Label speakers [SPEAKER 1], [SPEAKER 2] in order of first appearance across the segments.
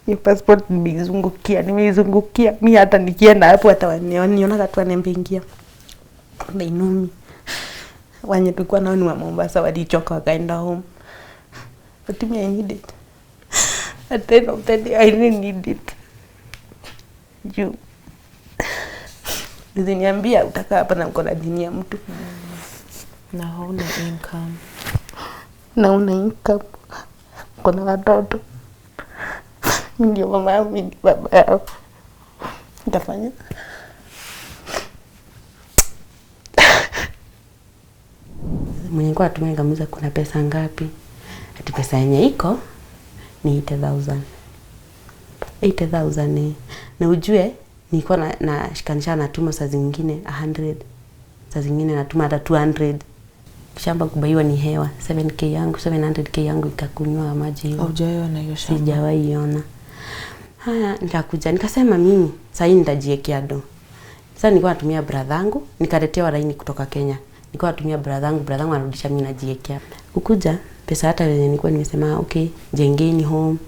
[SPEAKER 1] Hiyo passport nimeizungukia. Mimi hata nikienda hapo hata waniona katu anembingia. They know me. Wanye tulikuwa nao ni wa Mombasa walichoka wakaenda home. But me, I need it. At the end of the day, I really need it. Niziniambia utaka hapa na mkono dini ya mtu.
[SPEAKER 2] Na hauna income.
[SPEAKER 1] Na una income. Kuna watoto. Mimi ndio mama yangu, mimi ndio baba yangu. Nitafanya. Mwenye kwa tumengamiza kuna pesa ngapi? Ati pesa yenye iko ni 80,000. 80,000 ni. Na ujue nilikuwa na shikanisha natuma saa zingine 100. Saa zingine natuma hata 200. Shamba kubaiwa ni hewa. 7k yangu, 700k yangu ikakunywa maji hiyo.
[SPEAKER 2] Hujaiona hiyo shamba?
[SPEAKER 1] Sijawahi iona. Haya nikakuja nikasema mimi sasa hii nitajiwekea do. Sasa nilikuwa natumia brother yangu, nikaletewa laini kutoka Kenya. Nilikuwa natumia brother yangu anarudisha mimi najiwekea. Ukuja pesa hata wenye nilikuwa nimesema okay, jengeni home.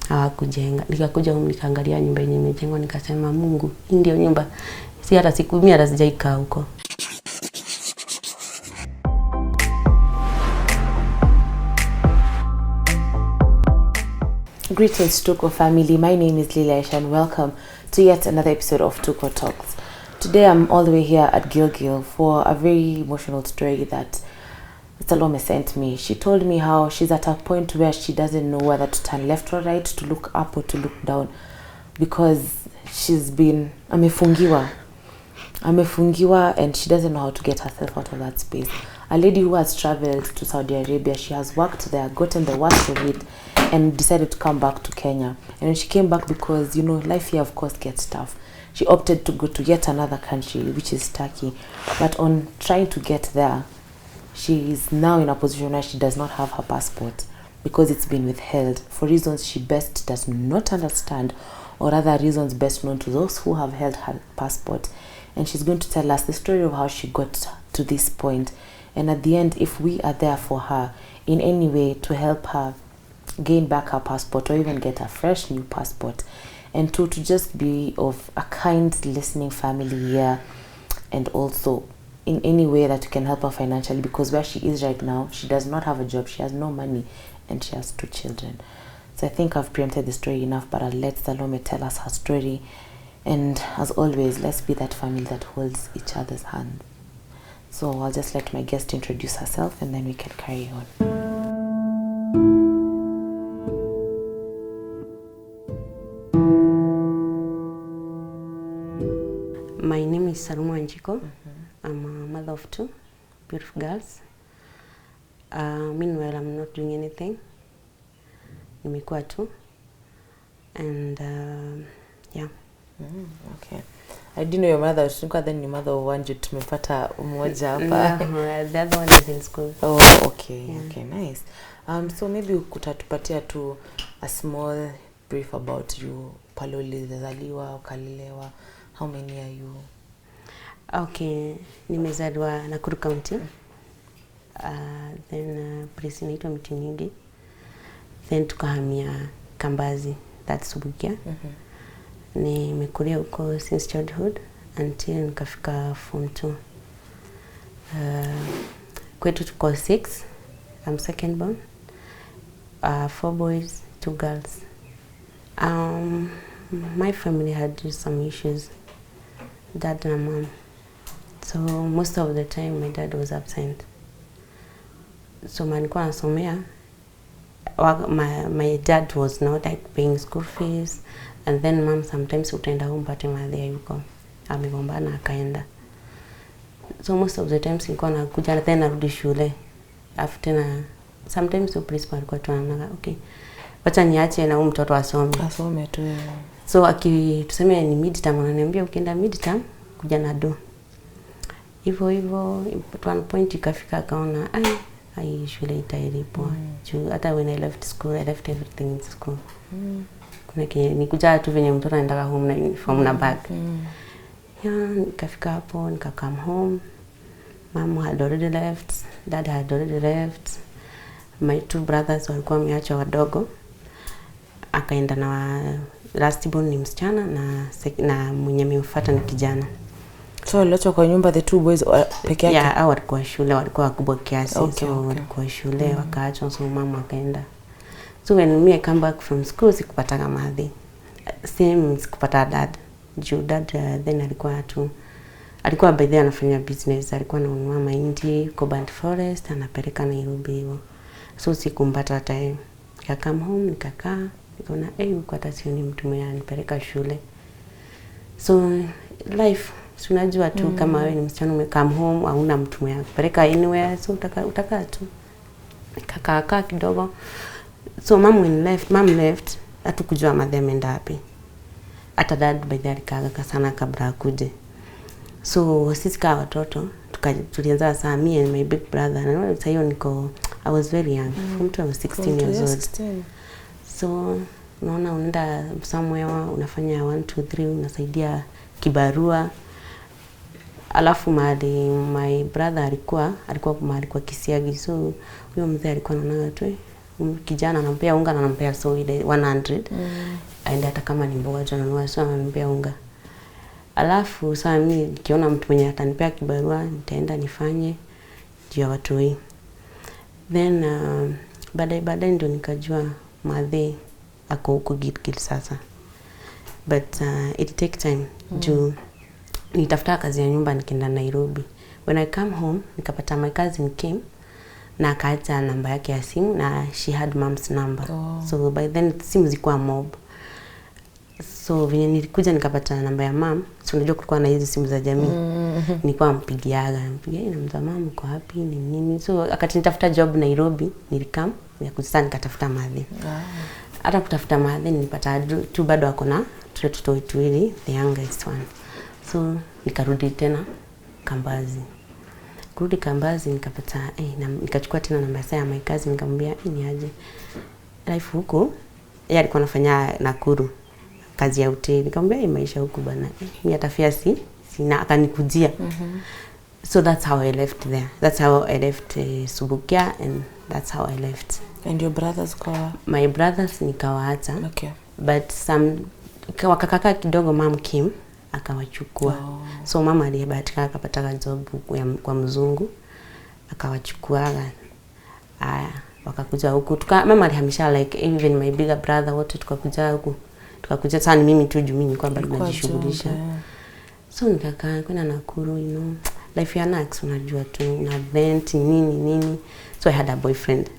[SPEAKER 1] Hawakujenga. Nikakuja home nikaangalia nyumba yenye imejengwa nikasema Mungu, hii ndio nyumba. Si hata siku mimi hata sijaikaa huko.
[SPEAKER 2] Greetings Tuko family, my name is Lilesh and welcome to yet another episode of Tuko Talks. Today I'm all the way here at Gilgil for a very emotional story that Salome sent me. She told me how she's at a point where she doesn't know whether to turn left or right, to look up or to look down, because she's been amefungiwa and she doesn't know how to get herself out of that space. A lady who has traveled to Saudi Arabia, she has worked there, gotten the worst of it, and decided to come back to Kenya. And when she came back, because, you know, life here, of course, gets tough, she opted to go to yet another country, which is Turkey. But on trying to get there, she is now in a position where she does not have her passport because it's been withheld for reasons she best does not understand, or other reasons best known to those who have held her passport. And she's going to tell us the story of how she got to this point. And at the end, if we are there for her in any way to help her gain back her passport or even get a fresh new passport, and to just be of a kind listening family here, and also in any way that you can help her financially, because where she is right now, she does not have a job, she has no money, and she has 2 children. So I think I've preempted the story enough, but I'll let Salome tell us her story. And as always, let's be that family that holds each other's hand. So I'll just let my guest introduce herself and then we can carry on. My name is Salome. I'm a mother of 2 beautiful girls. Meanwhile, I'm not doing anything. Nimekuwa tu. And yeah. Okay. I didn't know your mother was then your mother of 1 tumepata mmoja hapa.
[SPEAKER 1] The other one is in school.
[SPEAKER 2] Oh, okay. Yeah. Okay, nice. So maybe utatupatia tu a small brief about you. Pale ulizaliwa, ukalelewa. How many are you?
[SPEAKER 1] Okay, nimezaliwa Nakuru County. Then place inaitwa Miti Mingi. Then tukahamia Kambazi, that's Bukia. Nimekulia huko since childhood until nikafika form 2. Kwetu tuko 6. I'm second born. 4 boys, 2 girls. My family had some issues, dad and mom. So most of the time my dad was absent. So nilikuwa nasomea, my dad was not like paying school fees, and then mom sometimes utaenda home pate madhe yuko amegombana akaenda. So most of the times nilikuwa nakuja then narudi shule. After na sometimes the principal alikuwa tunaona okay, wacha niache na huyu mtoto asome
[SPEAKER 2] tu.
[SPEAKER 1] So tuseme ni midterm, ananiambia ukienda midterm kuja na do. Hivyo at one point ikafika akaona ai shule itailipo. Hata when I left school, I left everything in school. Kuna kile nikuja tu venye mtoto anaenda home na uniform na bag. Yeah, nikafika hapo nika come home. Mom had already left, dad had already left. My 2 brothers walikuwa wameacha wadogo. akaenda na last born ni msichana na mwenye amemfuata ni kijana.
[SPEAKER 2] So waliachwa kwa nyumba the two boys peke yake?
[SPEAKER 1] Yeah, walikuwa shule, walikuwa wakubwa kiasi.
[SPEAKER 2] Okay,
[SPEAKER 1] so walikuwa shule wakaachwa, so mama akaenda. So when I come back from school sikupata madhi. Same sikupata dad. Juu dad then alikuwa by then anafanya business, alikuwa ananunua mahindi kwa Band Forest anapeleka Nairobi hivyo. So sikumpata time. Come home nikakaa, nikaona kwa sioni mtu mwenye anipeleka shule. So life unajua tu kama wewe ni msichana come home hauna mtu mwenye anipeleka anywhere, so utakaa tu. Nikakaa kidogo. So mom left, hatukujua madhe ameenda wapi. Hata dad by the alikaga sana kabla akuje. So sisi kama watoto tulianza saa me and my big brother. Na sasa hiyo I was very young. From 16 years old. So unaona unaenda somewhere unafanya 1 2 3 unasaidia kibarua. Alafu mahali my brother alikuwa mahali kwa Kisiagi. So huyo mzee alikuwa anaona tu kijana anampea unga na anampea so ile 100. Aende hata kama ni mboga tunanunua, so anampea unga. Alafu sasa mimi nikiona mtu mwenye atanipea kibarua nitaenda nifanye juu ya watu hii. Then baadaye ndio nikajua madhe ako huko Gilgil sasa. But it take time juu nitafuta kazi ya nyumba nikienda Nairobi. When I come home nikapata my cousin came na akaacha namba yake ya simu na she had mom's number. So by then simu zilikuwa mob. So venye nilikuja nikapata namba ya mom, so unajua kulikuwa na hizo simu za jamii. Nilikuwa mpigia na mama uko happy ni nini. So akati nitafuta job Nairobi, nilikam ya kuzisa nikatafuta madhe. Hata kutafuta madhe nilipata tu bado wako na watoto tuwili, the youngest one. So nikarudi tena Kambazi. Kurudi Kambazi nikapata nikachukua tena namba ya my cousin nikamwambia ni aje life huko. Yeye alikuwa anafanya Nakuru kazi ya hoteli. Nikamwambia maisha huko bana mimi atafia sina akanikujia. So that's how I left there. That's how I left Subukia and that's how I left.
[SPEAKER 2] And your brothers kwa? My
[SPEAKER 1] brothers nikawaacha.
[SPEAKER 2] Okay.
[SPEAKER 1] But wakakaka kidogo mom came akawachukua. So mama aliyebahatika akapata job kwa mzungu akawachukua. Wakakuja huku. Mama alihamisha like even my bigger brother wote tukakuja huku. Tukakuja sana mimi tu juu mimi nilikuwa bado najishughulisha. So nikakaa kwenda Nakuru, life ya Nax unajua tu na vent nini. So I had a boyfriend.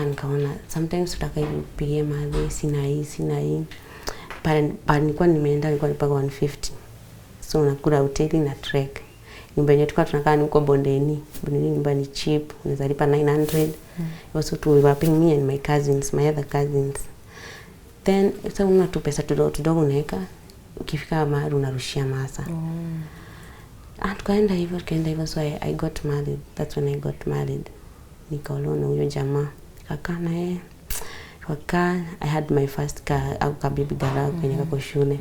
[SPEAKER 1] Nikaona sometimes tutakapigia madhe sina hii. Pale nilikuwa nimeenda nilikuwa nipaka 150. So nakula hoteli na trek. Nyumba yetu tulikuwa tunakaa huko Bondeni. Bondeni nyumba ni cheap, unaweza lipa 900. Also we were paying me and my other cousins. Then sasa una tu pesa kidogo unaweka, ukifika mahali unarushia masa. Tukaenda hivyo so I got married. That's when I got married. Nikaolewa na huyo jamaa. Kakaa na yeye. I had my first car au baby girl kwenye kwa shule.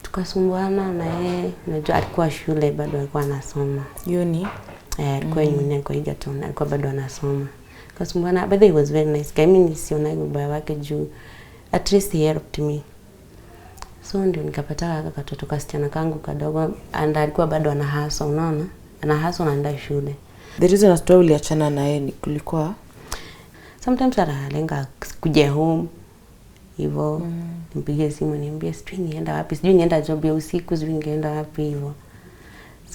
[SPEAKER 1] Tukasumbuana na yeye, unajua alikuwa shule bado alikuwa anasoma.
[SPEAKER 2] Uni?
[SPEAKER 1] Alikuwa uni alikuwa Egerton, alikuwa bado anasoma. Tukasumbuana, but he was very nice. Kama mimi siona ubaya wake juu at least he helped me. So ndio nikapata katoto kasichana kangu kadogo and alikuwa bado ana hustle, unaona? Ana hustle na ndio shule.
[SPEAKER 2] The reason as to uliachana na yeye ni kulikuwa
[SPEAKER 1] sometimes analenga kuja home hivyo. Nipigie simu niambie sijui nienda wapi, sijui nienda job ya usiku, sijui ningeenda wapi hivyo.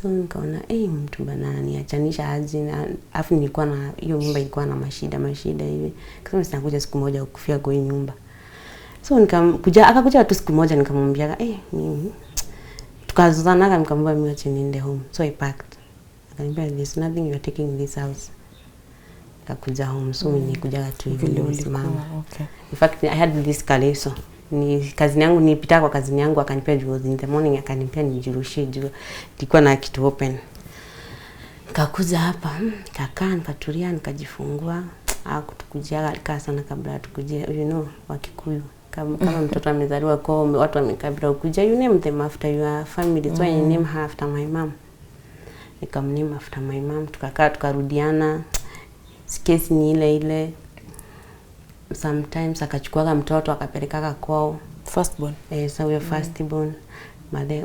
[SPEAKER 1] So nikaona mtu bana niachanisha aje, na afu nilikuwa na hiyo nyumba ilikuwa na mashida hivi. Kama sitakuja siku moja kufia kwa hiyo nyumba. So akakuja tu siku moja nikamwambia mimi tukazozana nikamwambia mimi acha niende home. So I packed. Akaniambia there's nothing you are taking in this house. Akakuja home, so nilikuja tu hivi mama.
[SPEAKER 2] Okay.
[SPEAKER 1] In fact I had this kaleso. Ni kazi yangu nilipita kwa kazi yangu akanipea juu in the morning akanipea nijirushie juu ilikuwa na kitu open. Nikakuja hapa, nikakaa nikatulia nikajifungua. Kutukujia alikaa sana kabla tukujia, Wakikuyu. Kama mtoto amezaliwa kwa watu wamekabila ukuja, you name them after your family. So I name her after my mom. Nikamname after my mom. Tukakaa tukarudiana. Kesi ni ile. sometimes akachukuaga mtoto akapelekaga kwao.
[SPEAKER 2] Firstborn.
[SPEAKER 1] So we are firstborn.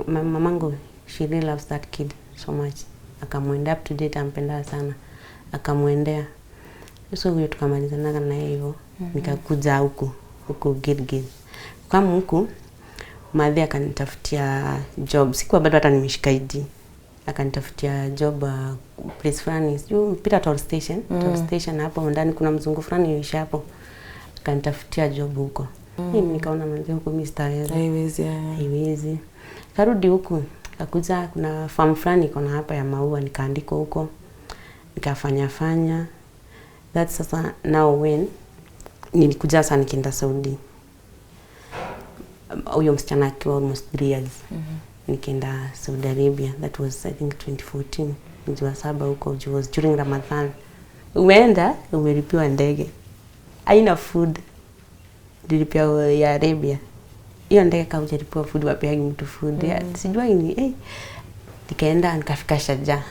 [SPEAKER 1] Mamangu, she really loves that kid so much. Akamwendea up to date, ampenda sana. Akamwendea. So huyo tukamalizana na yeye hivyo. Nikakuja huku Gilgil. Kama huku madhe akanitafutia job. Sikuwa bado hata nimeshika ID. Akanitafutia job place fulani. Sio Peter Toll Station. Toll Station hapo ndani kuna mzungu fulani yuishi hapo. Akanitafutia job huko. Mimi nikaona manze huko mimi sitaweza. Haiwezi. Karudi huku. Kakuja kuna farm fulani iko na hapa ya maua, nikaandika huko. Nikafanya. That's sasa now when nilikuja sana nikienda Saudi. Huyo msichana akiwa almost 3 years. Nikaenda Saudi Arabia. That was I think 2014. Mwezi wa 7 huko, it was during Ramadan. Umeenda umelipiwa ndege. Haina food. Nilipia ya Arabia. Hiyo ndege kaujalipiwa food, wapeagi mtu food. Sijua ni nikaenda nikafika Sharjah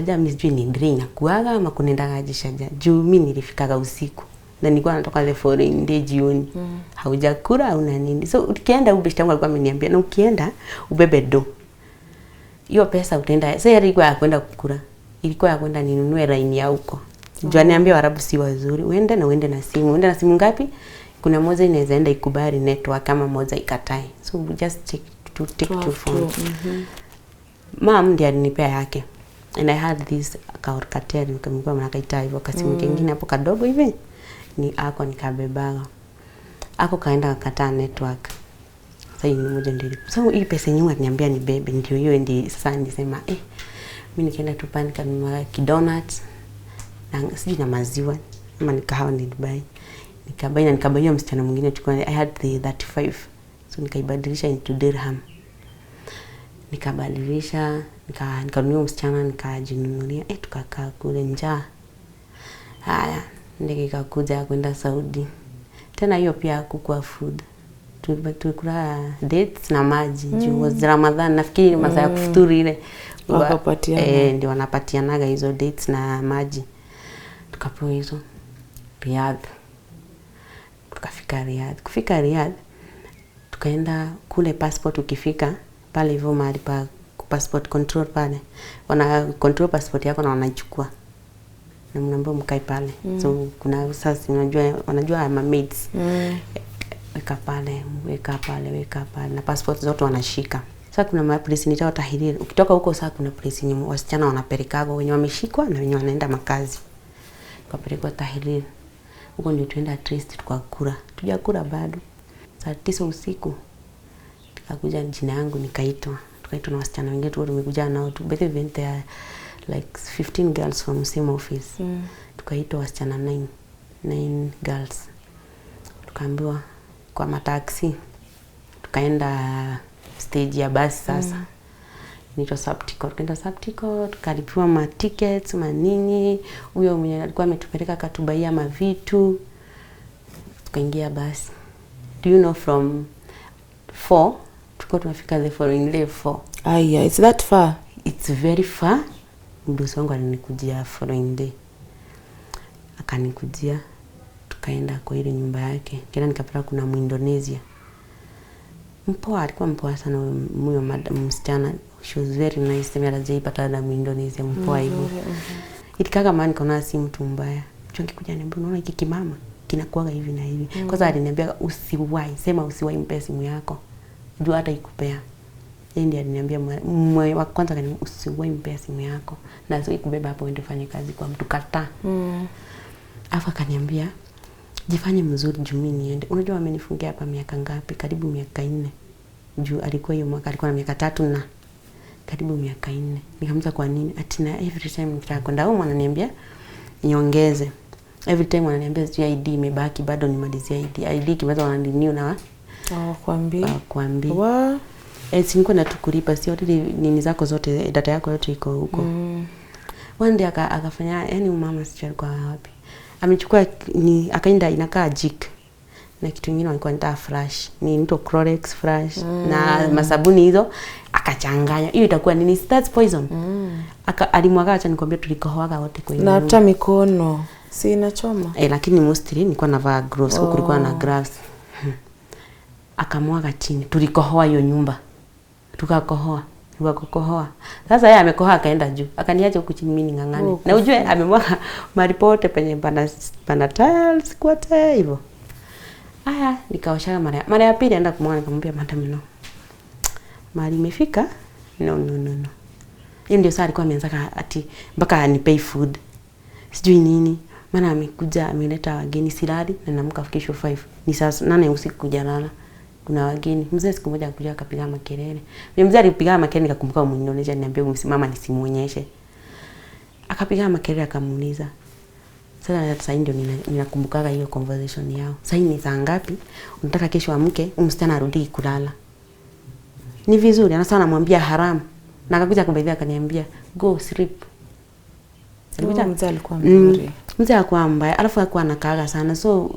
[SPEAKER 1] mimi sijui ni ndri inakuaga ama kunaenda aje Sharjah. Juu mimi nilifikaga usiku. Na nilikuwa natoka the foreign day jioni. Haujakula au na nini. So ukienda ubeshta wangu alikuwa ameniambia na ukienda ubebe do. Hiyo pesa utaenda. Sasa ilikuwa ya kwenda kukula. Ilikuwa ya kwenda ninunue line ya huko. Juu aniambia Waarabu si wazuri. Uende na simu. Uende na simu ngapi? Kuna moja inaweza enda ikubali network kama moja ikatae. So we just take two phones. Mom ndiye alinipea yake. And I had this Alcatel nikamwambia mnakaita hivyo kasimu kingine hapo kadogo hivi. Ni ako nikabebaga. Ako kaenda kakataa network. Sasa ni moja ndio. So hii pesa nyingi akaniambia ni bebe ndio hiyo ndi sasa nisema mimi nikaenda tu pani kanunua kidonut na sijui na maziwa ama nikahawa nilibai. Nikabaia msichana mwingine tukua I had the 35. So nikaibadilisha into dirham. Nikabadilisha, nikanunua msichana nikajinunulia, tukakaa kule njaa. Haya, ndege ikakuja kwenda Saudi. Tena hiyo pia kukua food. Tulikula dates na maji. Juu was Ramadhan, nafikiri masaa ya kufuturu ile. Ndio wanapatianaga hizo dates na maji. Tukapewa hizo Riyadh. Kufika Riyadh, tukaenda kule passport ukifika pale hivyo mahali pa passport control pale. Wana control passport yako na wanaichukua. Na mnaambia mkae pale. So kuna sasa wanajua ma maids. Weka pale. Na passport zote wanashika. Sasa kuna police nitao tahiriri. Ukitoka huko sasa kuna police nyinyi wasichana wanapelekaga wenye wameshikwa na wenye wanaenda makazi. Tukapelekwa tahiriri. Huko ndio tuenda at least tukakula. Tujakula bado. Saa 9 usiku tukakuja jina yangu nikaitwa. Tukaitwa na wasichana wengine tu tumekuja nao tu. But event there like 15 girls from same office. Tukaitwa wasichana 9 girls. Tukaambiwa kwa mataxi. Tukaenda stage ya basi sasa. Nito Saptico. Tukaenda Saptico, tukalipiwa ma tickets, manini. Huyo mwenye alikuwa ametupeleka katubaia mavitu. Tukaingia basi. Do you know from 4 tuko tumefika the following day 4.
[SPEAKER 2] Yeah, it's that far.
[SPEAKER 1] It's very far. Mdosi wangu alinikujia following day. Akanikujia. Tukaenda kwa ile nyumba yake. Kila nikapata kuna Muindonesia. Alikuwa mpoa sana huyo msichana. She was very nice. Sema hajaipata na Muindonesia mpoa hivyo. Itikaga maana nikaona si mtu mbaya. Chongi kuja niambia unaona hiki kimama kinakuaga hivi na hivi. Kwanza aliniambia usiwahi mpe simu yako. Juu hata ikupea. Yeye ndiye aliniambia wa kwanza usiwahi mpe simu yako. Na sio ikubeba hapo uende fanye kazi kwa mtu kataa. Afa akaniambia jifanye mzuri juu mimi niende. Unajua amenifungia hapa miaka ngapi? Karibu miaka 4. Juu alikuwa hiyo mwaka alikuwa na miaka 3 na karibu miaka 4. Nikamwambia kwa nini? Atina every time nitaka kwenda huko ananiambia niongeze. Every time wananiambia ID imebaki bado nimalizie ID kibaza wananirenew na kuambia. Niko na tukulipa sio nini zako zote data yako yote iko huko. One day akafanya yani mama sijui kwa wapi. Amechukua akaenda inakaa jik. Na kitu kingine walikuwa nita flash. Ni nito Clorox flash na masabuni hizo akachanganya. Hiyo itakuwa nini? That's poison. Alimwaga acha nikwambia tulikohoaga wote kwa hiyo.
[SPEAKER 2] Na hata mikono. Si inachoma.
[SPEAKER 1] Lakini mostly nilikuwa navaa gloves, huko kulikuwa na gloves. Akamwaga chini. Tulikohoa hiyo nyumba. Tukakohoa. Sasa yeye amekohoa akaenda juu. Akaniacha huku chini mimi ningangane. Na ujue amemwaga maripote penye pana tiles kote hivyo. Aya, nikaosha mara ya pili aenda kumwona nikamwambia madam no. Mali imefika? No. Yeye ndio sasa alikuwa ameanza ati mpaka anipay food. Sijui nini. Maana amekuja ameleta wageni silali na naamka kesho 5. Ni saa 8 usiku kuja lala. Kuna wageni. Mzee siku moja akakuja akapiga makelele. Mimi mzee alipiga makelele nikakumbuka Muindonesia niambia msimama nisimuonyeshe. Akapiga makelele akamuuliza. Sasa ndio ninakumbukaga hiyo conversation yao. Sasa ni saa ngapi? Unataka kesho amke msichana arudi kulala. Ni vizuri ana sana namwambia haramu. Na akakuja kumbaidha akaniambia go sleep.
[SPEAKER 2] Mzee alikuwa mzuri.
[SPEAKER 1] Mzee alikuwa mbaya, alafu alikuwa anakaaga sana. So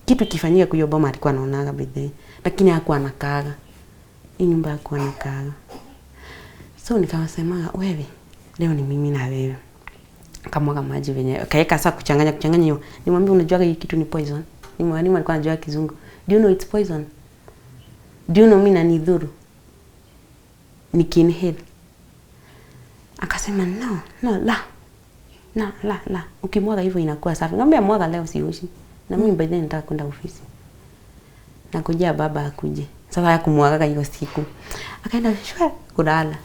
[SPEAKER 1] kitu kifanyika kwa hiyo boma alikuwa anaonaga bidii. Lakini hakuwa anakaaga. Hii nyumba hakuwa anakaaga. So nikawasema wewe leo ni mimi na wewe. Kamwaga maji venye kaeka sasa kuchanganya hiyo. Nimwambia unajua hii kitu ni poison. Ni mwalimu alikuwa anajua kizungu. Do you know it's poison? Do you know mimi nanidhuru? Nikinhale. Akasema no, la. Ukimwaga hivyo inakuwa safi. Ngambia mwaga leo sioshi. Na mimi by then nataka kwenda ofisi. Nakujia baba akuje. Sasa yakumwaga hiyo siku. Akaenda shwa kulala.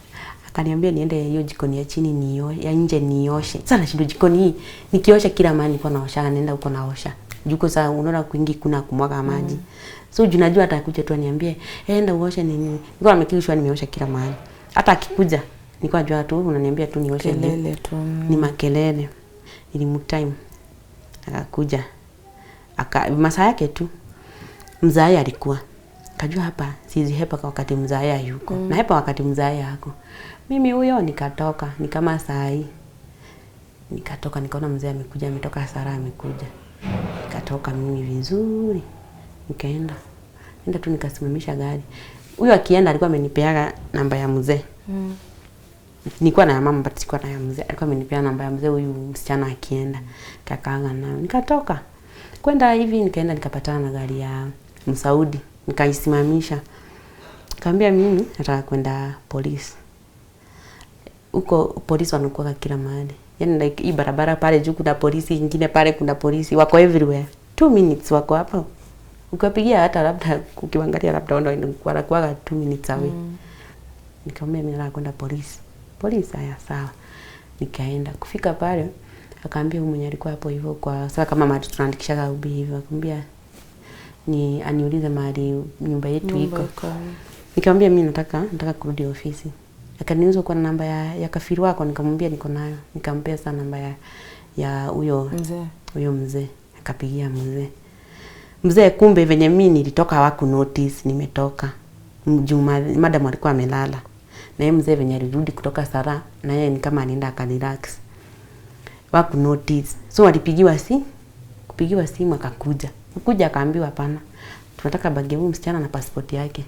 [SPEAKER 1] Akaniambia niende hiyo jikoni ya chini ya nje nioshe. Sasa nashinda jikoni hii nikiosha kila mahali nilikuwa naosha, naenda huko naosha. Juko sasa unaona kwingi kuna kumwaga maji. So unajua atakuja tu aniambie, "Enda uoshe nini?" Nilikuwa nimekishwa nimeosha kila mahali. Hata akikuja nilikuwa najua tu unaniambia tu nioshe
[SPEAKER 2] kelele tu.
[SPEAKER 1] Ni makelele. Ili time. Akakuja. Masaa yake tu. Mzaya alikuwa. Kajua hapa sizi hepa kwa wakati mzaya yuko. Na hepa wakati mzaya yako. Mimi huyo nikatoka, ni kama saa hii. Nikatoka nikaona mzee amekuja, ametoka Sara amekuja. Nikatoka mimi vizuri. Nikaenda tu nikasimamisha gari. Huyo akienda alikuwa amenipeaga namba ya mzee. Nilikuwa na ya mama but sikuwa na ya mzee. Alikuwa amenipea namba ya mzee huyu msichana akienda. Kakaanga nayo. Nikatoka. Kwenda hivi nikaenda nikapatana na gari ya Msaudi. Nikaisimamisha. Kaambia mimi nataka kwenda polisi. Huko polisi wanakuwa kila mahali. Yaani like hii barabara pale juu kuna polisi, nyingine pale kuna polisi, wako everywhere. 2 minutes wako hapo. Ukapigia hata labda ukiangalia labda ndio wanakuwa 2 minutes away. Nikamwambia mimi nataka kwenda polisi. Polisi haya sawa. Nikaenda kufika pale akaambia mwenye alikuwa hapo hivyo kwa sasa kama mali tunaandikisha ubi hivyo akamwambia ni aniulize mahali nyumba yetu iko. Nikamwambia mimi nataka kurudi ofisi. Akaniuliza kwa namba ya kafiri wako, nikamwambia niko nayo. Nikampea sana namba ya huyo mzee. Akapigia mzee kumbe venye mimi nilitoka hawaku notice nimetoka. Madam alikuwa amelala. Na yeye mzee venye alirudi kutoka Sara na yeye ni kama anaenda akarelax. Waku notice. So walipigiwa simu akakuja. Kuja akaambiwa hapana. Tunataka bagi ya msichana na passport yake.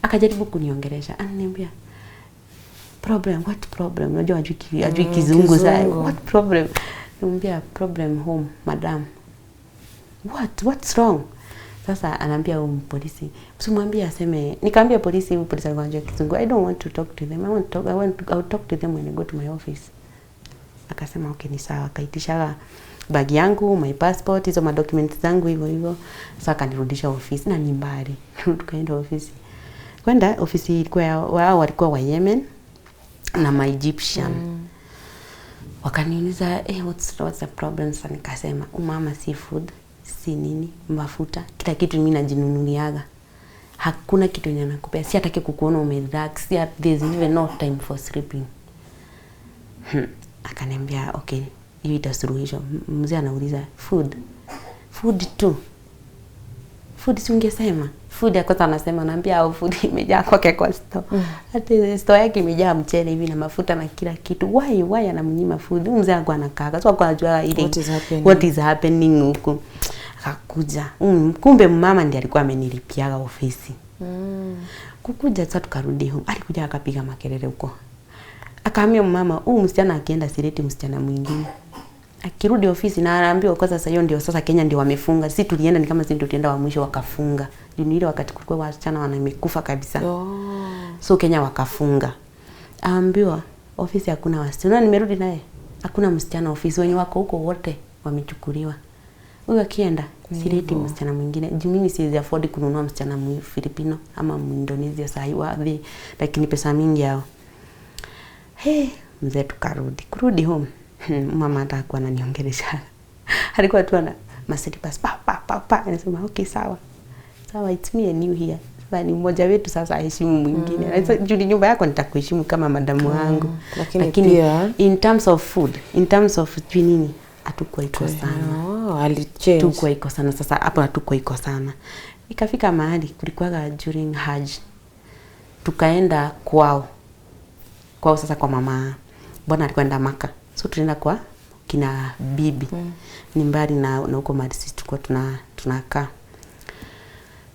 [SPEAKER 1] Akajaribu kuniongelesha. Ananiambia what problem? Unajua ajui kizungu sana. What problem? Niambia problem home, madam. What's wrong? Sasa anaambia polisi. Msimwambie aseme. Nikamwambia polisi alikuwa anajua kizungu. I don't want to talk to them. I'll talk to them when I go to my office. Akasema okay ni sawa. Akaitisha bagi yangu, my passport, hizo ma documents zangu hivyo. Sasa akanirudisha ofisi na ni mbali. Tukaenda ofisi. Kwenda ofisi ilikuwa wao walikuwa wa Yemen na my Egyptian. Wakaniuliza what's the problem? Sasa nikasema mama si food, si nini, mafuta, kila kitu mimi najinunuliaga. Hakuna kitu yenye nakupea. Si hataki kukuona umerelax. There's even no time for sleeping. Akaniambia okay, hiyo itasuluhisha. Mzee anauliza food tu. Food si ungesema. Food ya kwanza anasema naambia au food imejaa kwake kwa store. Hata store yake imejaa mchele hivi na mafuta na kila kitu. Why anamnyima food? Mzee alikuwa anakaa. So alikuwa anajua ile what is happening huko. Akakuja. Kumbe mama ndiye alikuwa amenilipiaga ofisi. Kukuja sasa tukarudi home. Alikuja akapiga makelele huko. Akaambia mama, msichana akienda sileti msichana mwingine. Akirudi ofisi na anaambiwa kwa sasa hiyo ndio sasa Kenya ndio wamefunga. Sisi tulienda ni kama sisi ndio tulienda wa mwisho wakafunga. Ndio ile wakati kulikuwa wasichana wamekufa kabisa. So Kenya wakafunga. Aambiwa ofisi hakuna wasichana. Nimerudi naye. Hakuna msichana ofisi, wenye wako huko wote wamechukuliwa. Huyo akienda sileti msichana mwingine. Juu mimi siwezi afford kununua msichana Filipino ama Indonesia sahi wapi, lakini pesa mingi yao. Mzee tukarudi. Kurudi home. Mama hata hakuwa ananiongelesha. Alikuwa tu ana maslippers pa. Anasema okay sawa. Sawa, it's me and you here. Sasa ni mmoja wetu sasa heshimu mwingine. Juu ni nyumba yako nitakuheshimu kama madamu wangu. Lakini pia in terms of food, in terms of nini, hatukuwa iko sana.
[SPEAKER 2] Alichange.
[SPEAKER 1] Tuko iko sana sasa, hapo hatuko iko sana. Ikafika mahali kulikuwa during Hajj. Tukaenda kwao. Kwao sasa kwa mama. Bwana alikwenda Maka. So tunaenda kwa kina bibi. Ni mbali na huko Madisi tulikuwa tunakaa.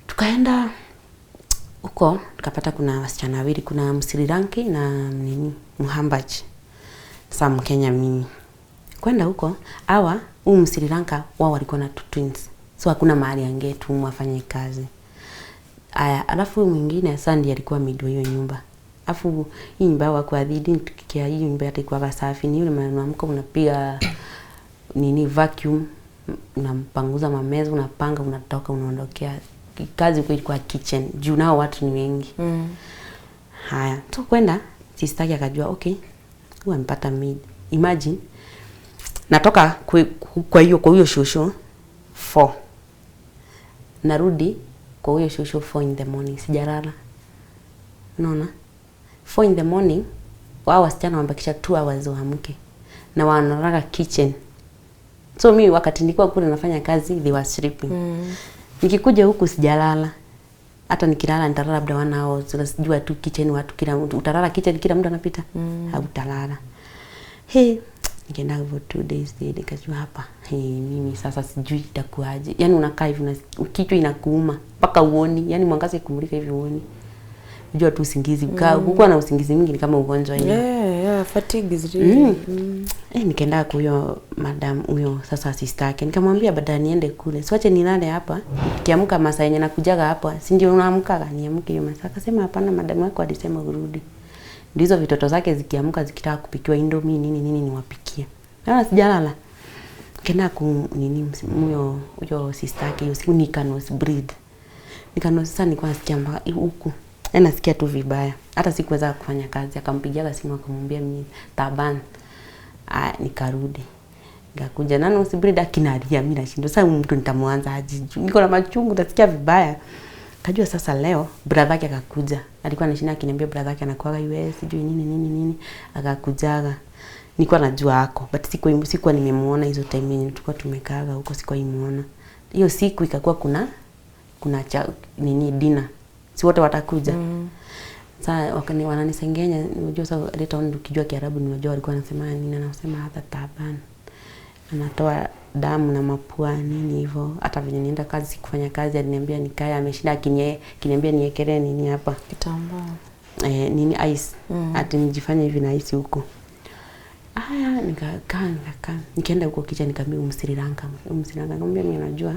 [SPEAKER 1] Tukaenda huko tukapata kuna wasichana wawili, kuna Msri Lanka na Muhambaji. Sasa Mkenya mimi. Kwenda huko hawa Msri Lanka wao walikuwa na twins. So hakuna mahali angetumwa afanye kazi. Aya, alafu mwingine sasa ndiye alikuwa mido hiyo nyumba. Alafu hii nyumba wako adhidi tukikia hiyo nyumba itakuwa safi, ni yule mwanamke unapiga vacuum, unampanguza mameza, unapanga, unatoka, unaondokea. Kazi huko ilikuwa kitchen. Juu nao watu ni wengi. Haya, so kwenda sister yake akajua okay, huyu amepata maid. Imagine natoka kwa hiyo shosho 4. Narudi kwa hiyo shosho 4 in the morning, sijalala. Unaona? 4 in the morning, wao wasichana wambakisha 2 hours waamke. Na wanalala kitchen. So mimi wakati nilikuwa kule nafanya kazi, they were sleeping. Nikikuja huku sijalala. Hata nikilala nitalala labda 1 hour. Unajua tu kitchen watu kila mtu utalala kitchen kila mtu anapita. Hautalala. Nikaenda for 2 days nikajua hapa. Mimi sasa sijui itakuaje. Yaani unakaa hivi kichwa inakuuma mpaka uoni. Yaani mwangaza ikumulika hivi uoni. Unajua tu usingizi. Kukuwa na usingizi mingi ni kama ugonjwa hivi.
[SPEAKER 2] Fatigue is really.
[SPEAKER 1] Nikaenda kwa huyo madam huyo sasa sister yake. Nikamwambia baada niende kule. Siwache nilale hapa. Nikiamka masaa yenye nakujaga hapa, si ndio unaamka niamke hiyo masaa. Akasema hapana, madam wako alisema urudi. Ndizo vitoto zake zikiamka zikitaka kupikiwa indomie nini niwapikie. Na sijalala. Nikaenda huyo sister yake hiyo siku nikanos breed. Nikanos sasa nilikuwa nasikia huku. Nasikia tu vibaya. Hata sikuweza kufanya kazi. Akampigia simu akamwambia mimi taban. Nikarudi. Nikakuja nani usibirida kinalia mimi nashindo. Sasa mtu nitamwanza aje. Niko na machungu nasikia vibaya. Kajua sasa leo brother yake akakuja. Alikuwa anashinda akiniambia brother yake anakuwa US sijui nini. Akakujaga. Nilikuwa najua hako. But sikuwa nimemuona hizo time yenye tulikuwa tumekaa huko, sikuwa nimemuona. Hiyo siku ikakuwa kuna dinner. Si wote watakuja. Sasa wananisengenya, unajua sasa later on ukijua Kiarabu unajua walikuwa wanasema nini, anasema hata taban. Anatoa damu na mapua nini hivyo. Hata venye nienda kazi sikufanya kazi aliniambia nikae, ameshinda akiniambia niekelee nini hapa
[SPEAKER 2] kitambaa.
[SPEAKER 1] Nini ice. Ati nijifanye hivi na ice huko. Nikakaa. Nikaenda huko kicha nikamwambia Msri Lanka. Nikamwambia mimi najua.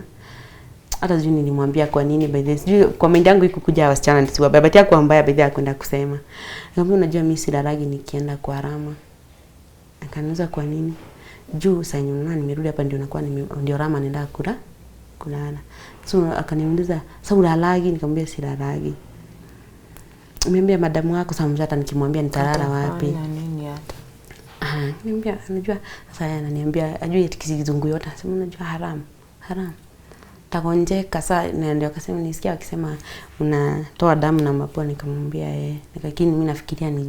[SPEAKER 1] Hata sijui nilimwambia kwa nini by the way. Kwa mind yangu ikukuja wasichana nisiwabaya. But yako mbaya by the way kwenda kusema. Nikamwambia unajua mimi silalagi nikienda kwa Rama. Akaniuliza kwa nini? Juu sasa nimerudi hapa ndio Rama naenda kulala. So akaniuliza sasa ulalagi? Nikamwambia silalagi. Niambia madamu wako sasa mjata nikimwambia nitalala wapi?
[SPEAKER 2] Nini hata.
[SPEAKER 1] Niambia unajua sasa ananiambia ajui kizungu yote. Sema unajua haram. Takonjeka sasa ndio akasema nisikia akisema unatoa damu na mapua. Nikamwambia lakini mimi nafikiria ni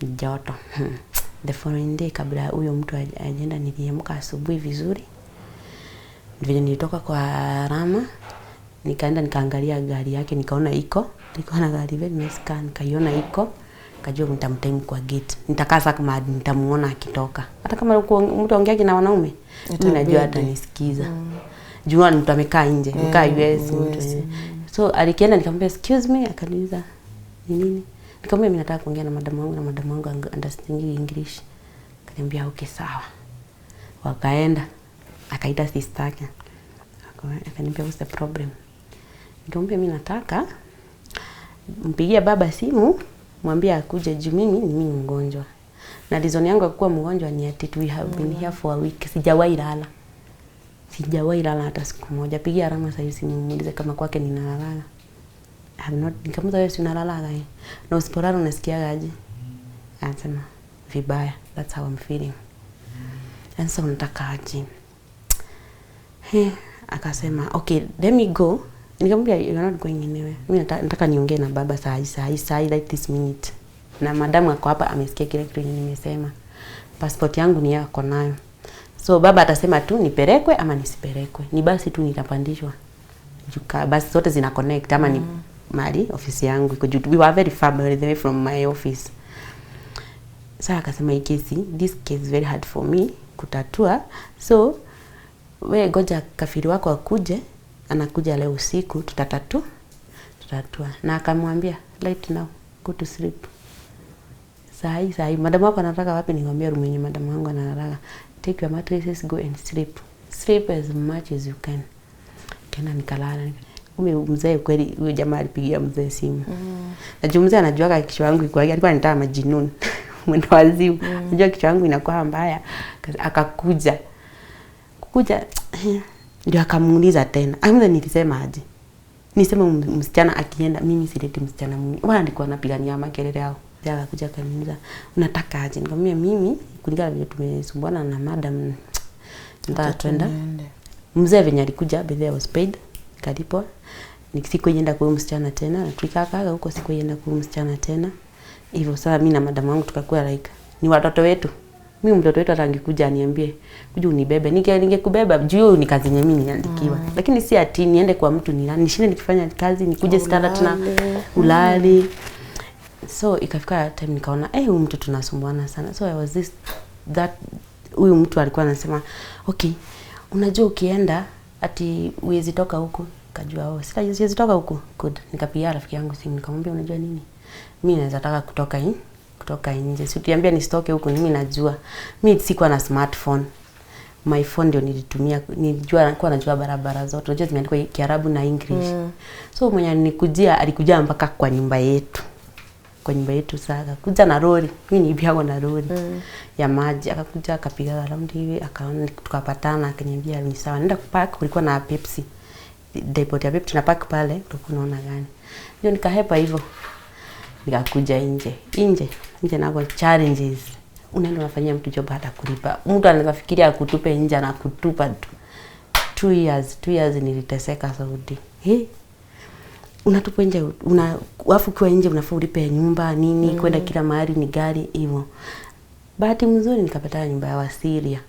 [SPEAKER 1] joto. The following day kabla huyo mtu ajeenda niliamka asubuhi vizuri. Vile nilitoka kwa Rama nikaenda nikaangalia gari yake nikaona nikaona gari vile nimescan nikaiona kajua nitamtime kwa gate. Nitakaa sasa kama nitamuona akitoka. Hata kama mtu aongeaje na wanaume mimi najua atanisikiza. Jua mtu amekaa nje, mkaa US mtu. So alikienda nikamwambia excuse me, akaniuliza nini? Nikamwambia mimi nataka kuongea na madamu wangu understand English. Akaniambia okay sawa. Wakaenda akaita sister yake. Akaniambia what's the problem? Nikamwambia mimi nataka mpigie baba simu, mwambie akuje juu mimi mgonjwa. Na reason yangu kuwa mgonjwa ni ati we have been here for a week. Sijawahi lala hata siku moja. Pigia Rama sasa hivi nimuulize kama kwake ninalala. Nikamuuliza wewe unalala gani? Na usipolala unasikia aje? Anasema vibaya. That's how I'm feeling. And so nataka aje. Akasema okay, let me go. Nikamwambia you're not going anywhere. Mimi nataka niongee na baba saa hii like this minute. Na madamu ako hapa amesikia kile kitu nimesema. Passport yangu ni yako nayo. So baba atasema tu nipelekwe ama nisipelekwe. Ni basi tu nitapandishwa. Basi zote zina connect ama ni mali ofisi yangu iko juu. We were very far away from my office. Sasa akasema this case is very hard for me kutatua. So wewe ngoja kafiri wako akuje, anakuja leo usiku tutatua. Na akamwambia right now go to sleep. Saa hii madam wako anataka wapi? Nikamwambia room yenye madam wangu anataka. Take your mattresses, go and sleep. Sleep as much as you can. Tena nikalala. Mzee kweli huyo jamaa alipigia mzee simu. Na mzee anajua kichwa yangu iko alikuwa anataka majinuni. Mwendo wazimu. Unajua kichwa yangu inakuwa mbaya. Akakuja ndio akamuuliza tena. Amza nilisema aje? Nisema msichana akienda mimi sileti msichana mwingine. Wala ndiko anapigania makelele yao. Akakuja akaniuliza unataka aje? Nikamwambia mimi kulingana vile tumesumbuana na madam nataka twenda. Mzee venye alikuja there was paid kalipo. Nisikuenda kwa msichana tena na tulikaka huko sikuenda kwa msichana tena. Hivyo sasa mimi na madam wangu tukakuwa like ni watoto wetu. Mimi mtoto wetu atangekuja aniambie kuja unibebe. Ningekubeba juu ni kazi yenyewe mimi niandikiwa. Lakini si ati niende kwa mtu nishinde nikifanya kazi nikuje standard na ulali. So ikafika time nikaona huyu mtu tunasumbuana sana. So I was huyu mtu alikuwa anasema okay, unajua ukienda ati uwezi toka huko. Kajua siwezi toka huko. Good. Nikapigia rafiki yangu simu nikamwambia unajua nini? Mimi naweza taka kutoka nje. Sikuambia nisitoke huko, mimi najua. Mimi sikuwa na smartphone. My phone ndio nilitumia, nilikuwa najua barabara zote. Unajua zimeandikwa Kiarabu na English. So mwenye alikuja mpaka kwa nyumba yetu. Sasa kuja na lori. Mimi nilipiga na lori ya maji. Akakuja akapiga round hivi, akaona tukapatana, akaniambia ni sawa. Nenda kupark, kulikuwa na Pepsi. Depot ya Pepsi na park pale, tukunaona gani. Ndio nikahepa hivyo. Nikakuja nje nako challenges. Unaenda unafanyia mtu job hata kulipa. Mtu anaweza fikiria akutupe nje na kutupa tu. 2 years niliteseka Saudi. Unatupa nje, wafu kwa nje unafaa ulipe nyumba nini, kwenda kila mahali ni gari hivyo. Bahati mzuri nikapata nyumba ya Wasiria.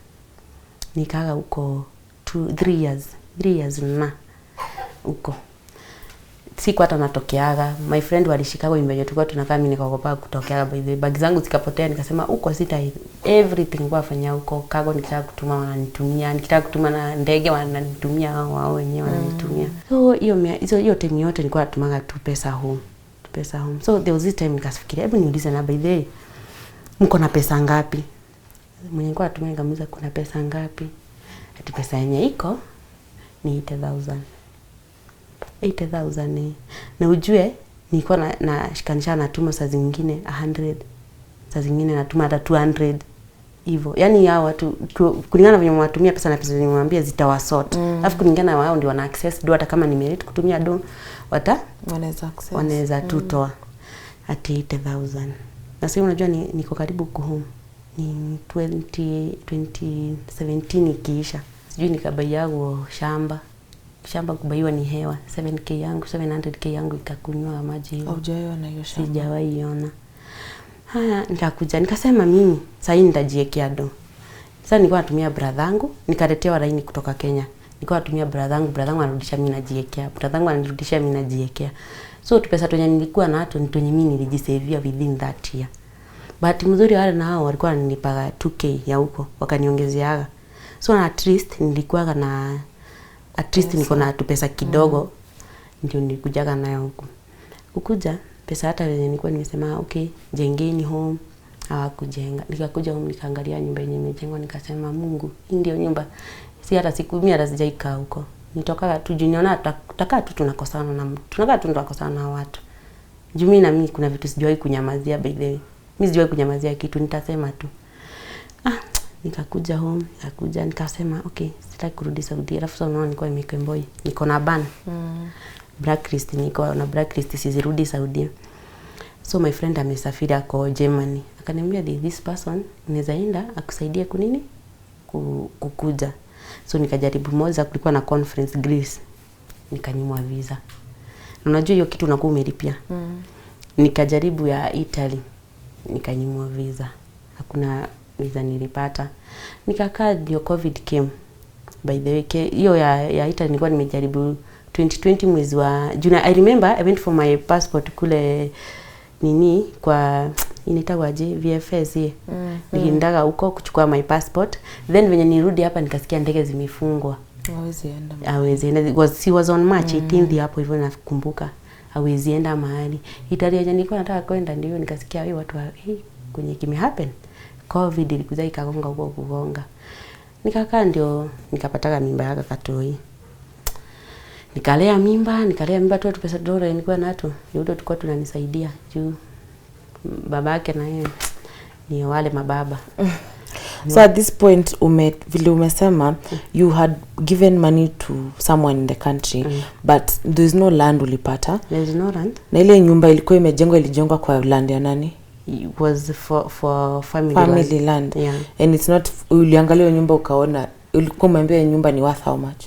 [SPEAKER 1] Nikakaa huko 3 years na huko. Siku hata natokeaga. My friend walishikagwa nyumba yetu kwa tunakaa mimi nikaogopa kutokeaga by the way. Bag zangu zikapotea nikasema huko sita everything kwa fanya huko. Kago nikitaka kutuma wananitumia, nikitaka kutuma na ndege wananitumia wao wenyewe wananitumia. So hiyo time yote nilikuwa natumaga tu pesa home. So there was this time nikafikiria hebu niulize na by the way mko na pesa ngapi? Mwenye nilikuwa natumia nikamuuliza kuna pesa ngapi? Ati pesa yenye iko ni 80,000 na ujue nilikuwa na shikanisha natuma saa zingine 100, saa zingine natuma hata 200 hivyo. Yaani hao watu kulingana vile mwatumia pesa na pesa nimwambia zitawasort. Alafu kulingana na wao ndio wana access do hata kama nimerate kutumia do wanaweza tutoa ati 80,000. Na sasa unajua niko karibu kuhome. Ni 2017 ikiisha. Sijui nikabaiago shamba kubaiwa ni hewa. 700k yangu ikakunywa maji hiyo.
[SPEAKER 2] Hujaiona na hiyo shamba?
[SPEAKER 1] Sijawahi iona. Haya nikakuja nikasema mimi sasa hii nitajiwekea do. Sasa nilikuwa natumia brother yangu, nikaletewa laini kutoka Kenya. Nilikuwa natumia brother yangu anarudisha mimi najiwekea. Brother yangu anarudisha mimi najiwekea. So pesa tu nilikuwa nazo ni mimi nilijisavia within that year. Bahati mzuri wale na hao walikuwa wananipa 2k ya huko, wakaniongezeaga. So at least nilikuwa na niko na pesa kidogo ndio nilikujaga nayo huko. Ukuja pesa hata wenye nilikuwa nimesema okay, jengeni home. hawakujenga. Nikakuja huko nikaangalia nyumba yenye imejengwa, nikasema Mungu, hii ndio nyumba. Si hata siku 100 hata sijaikaa huko. Nitoka tu juniona tutakaa tu tunakosana na mtu. Tunakaa tu tunakosana na watu. Jumi na mimi kuna vitu sijawahi kunyamazia by the way. Mimi sijawahi kunyamazia kitu, nitasema tu. Nikakuja home, nikasema okay, sitaki kurudi Saudi. Alafu sasa unaona nilikuwa nimekemboi. Niko na ban. Blacklist, niko na blacklist, sizirudi Saudi. So my friend amesafiri ako Germany. Akaniambia this person unaweza enda akusaidie kunini? Kukuja. So nikajaribu moja, kulikuwa na conference Greece. Nikanyimwa visa. Unajua hiyo kitu unakuwa umelipia. Nikajaribu ya Italy. Nikanyimwa visa. Hakuna visa nilipata. Nikakaa ndio COVID came. By the way, hiyo ya Italy nilikuwa nimejaribu 2020 mwezi wa June. I remember I went for my passport kule nini kwa inaitwa aje VFS ye. Niliendaga huko kuchukua my passport. Then venye nirudi hapa nikasikia ndege zimefungwa. Hawezi enda. She was on March 18th hapo hivyo nakumbuka. Hawezi enda mahali. Italia nilikuwa nataka kwenda ndio nikasikia wao watu kwenye kime happen. COVID ilikuja ikagonga huko kugonga. Nikakaa ndio nikapataga mimba yake Katoi. Nikalea mimba tu pesa dola nilikuwa nato. Ndio tulikuwa tunanisaidia juu babake na yeye ni wale mababa.
[SPEAKER 2] So at this point vile umesema you had given money to someone in the country but there is no land ulipata.
[SPEAKER 1] There is no land.
[SPEAKER 2] Na ile nyumba ilikuwa ilijengwa kwa land ya nani?
[SPEAKER 1] It was for family
[SPEAKER 2] land.
[SPEAKER 1] Yeah.
[SPEAKER 2] And it's not uliangalia nyumba ukaona ulikuwa umeambia nyumba ni worth how much?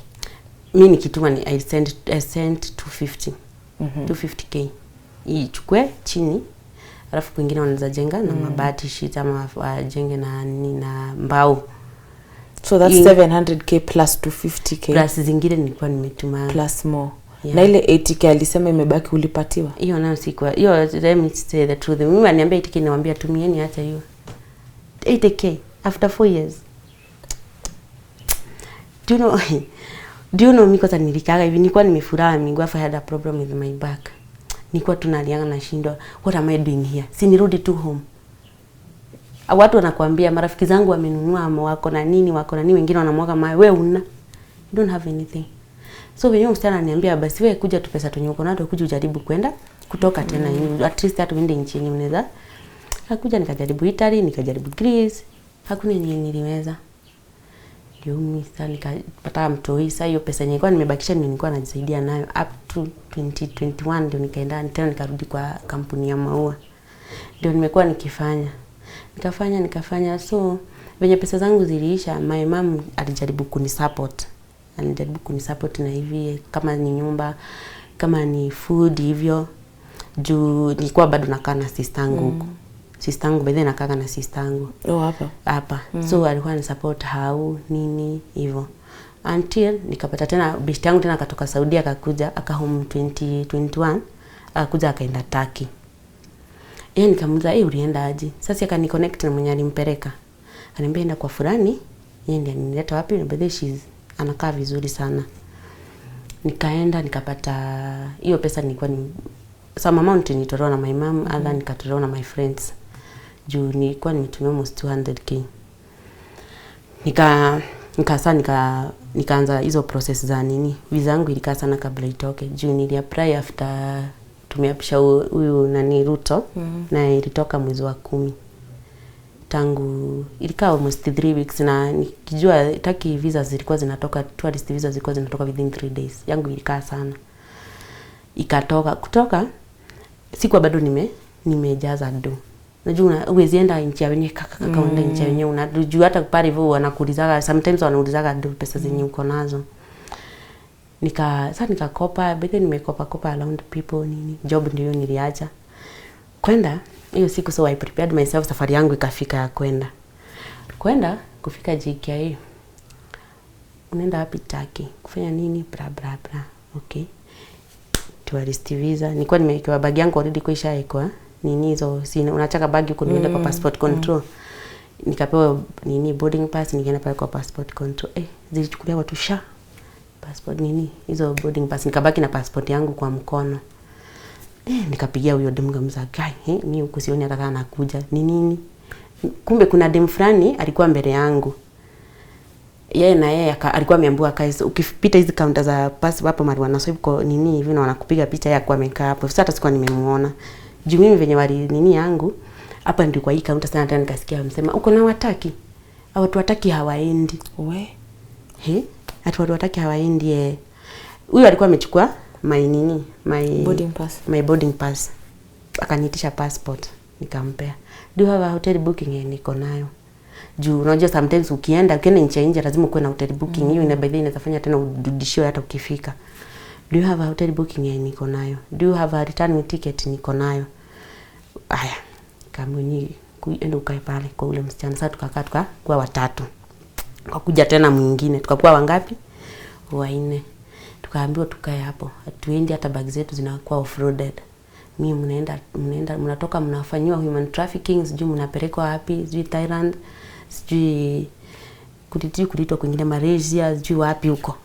[SPEAKER 1] Mimi nikituma ni I sent 250. 250k. Ichukue chini. Alafu kwingine wanaweza jenga na mabati sheet ama wajenge na mbao.
[SPEAKER 2] So that's 700k plus 250k.
[SPEAKER 1] Plus zingine nilikuwa nimetuma.
[SPEAKER 2] Plus more. Yeah. Na ile 80k alisema imebaki ulipatiwa?
[SPEAKER 1] Hiyo nayo sikuwa. Hiyo let me say the truth. Mimi ananiambia 80k niwaambia tumieni acha hiyo. 80k after 4 years. Do you know mimi kwanza nilikaga hivi nilikuwa nimefurahi miguu afa had a problem with my back. Nilikuwa tunalianga na shindwa what am I doing here? Si nirudi tu home. Watu wanakuambia marafiki zangu wamenunua ama wako na nini wengine wanamwaga mawe wewe una you don't have anything. So wenyewe msichana ananiambia basi wewe kuja tu pesa tunyo uko nazo kuja ujaribu kwenda kutoka tena at least hata uende nchi nyingine unaweza. Akakuja nikajaribu Italy, nikajaribu Greece. Hakuna yenye niliweza. Mimi sasa nikapata mtoi sasa hiyo pesa nilikuwa nimebakisha nilikuwa najisaidia nayo up to 2021 ndio nikaenda tena nikarudi kwa kampuni ya maua. Ndio nimekuwa nikifanya. Nikafanya so venye pesa zangu ziliisha my mom alijaribu kunisupport. Na hivi kama ni nyumba, kama ni food hivyo. Juu nilikuwa bado nakaa na sistangu huko. Sistangu baadaye nakaa na sistangu. Hapa. So alikuwa ni support how nini hivyo. Until nikapata tena besti yangu tena akatoka Saudi akakuja home 2021 akakuja akaenda Turkey. Yeye nikamuuliza ulienda aje? Sasa akani connect na mwenye alimpeleka. Ananiambia enda kwa fulani, yeye ndiye anileta wapi na baadaye anakaa vizuri sana. Nikaenda nikapata hiyo pesa nilikuwa ni some amount nilitolewa na my mom, other nikatolewa na my friends. Juu nilikuwa nimetumia almost 200k. Nikaanza hizo process za nini. Visa yangu ilikaa sana kabla itoke. Juu niliapply after tumeapisha huyu nani Ruto na ilitoka mwezi wa 10. Tangu ilikaa almost 3 weeks na nikijua Turkey visa zilikuwa zinatoka tourist visa zilikuwa zinatoka within 3 days. Yangu ilikaa sana. Kutoka sikuwa bado nimejaza do. Unajua uwezi enda nchi ya wenyewe kaenda nchi ya wenyewe unajua hata pale hivyo wanakuulizaga sometimes wanaulizaga do pesa zenye uko nazo. Nikakopa bado nimekopa around people nini. Job ndio niliacha. Kwenda hiyo siku so I prepared myself safari yangu ikafika ya kwenda kufika JKIA. Unaenda wapi Turkey? Kufanya nini? Bra. Okay. Tourist visa. Nilikuwa nimewekewa bag yangu already kwa ishaekwa. Nini hizo sina unataka bag uko nienda kwa passport control. Nikapewa nini boarding pass nikaenda pale kwa passport control. Zilichukulia watu passport nini hizo boarding pass nikabaki na passport yangu kwa mkono. Nikapigia huyo demu ngamza guy, mimi huko sioni hata kana nakuja. Nini? kumbe kuna dem fulani alikuwa mbele yangu. Yeye na yeye alikuwa ameambiwa kaisa ukipita hizi counter za pass hapo mali wanaswipe kwa nini hivi na wanakupiga picha yeye kwa amekaa hapo. Sasa hata sikuwa nimemuona. Juu mimi venye wali nini yangu hapa ndio kwa hii counter sana tena nikasikia msema uko na wataki. Au watu wataki hawaendi.
[SPEAKER 2] We.
[SPEAKER 1] Watu wataki hawaendi. Huyu alikuwa amechukua my boarding pass. Akaniitisha passport nikampea. Do you have a hotel booking? Niko nayo. Juu unajua sometimes ukienda nje lazima uwe na hotel booking. Hiyo inafanya tena ududishiwe hata ukifika. Do you have a hotel booking? Niko nayo. Do you have a return ticket? Niko nayo. Aya. Kamuni kuenda ukae pale kwa ule msichana. Sasa tukakaa kwa watatu. Tukakuja tena mwingine. Tukakuwa wangapi? 4. Tukaambiwa tukae hapo. Hatuendi hata bag zetu zinakuwa offloaded. Mimi mnatoka mnafanywa human trafficking, sijui mnapelekwa wapi, sijui Thailand, sijui kulitwa kwingine Malaysia, sijui wapi huko.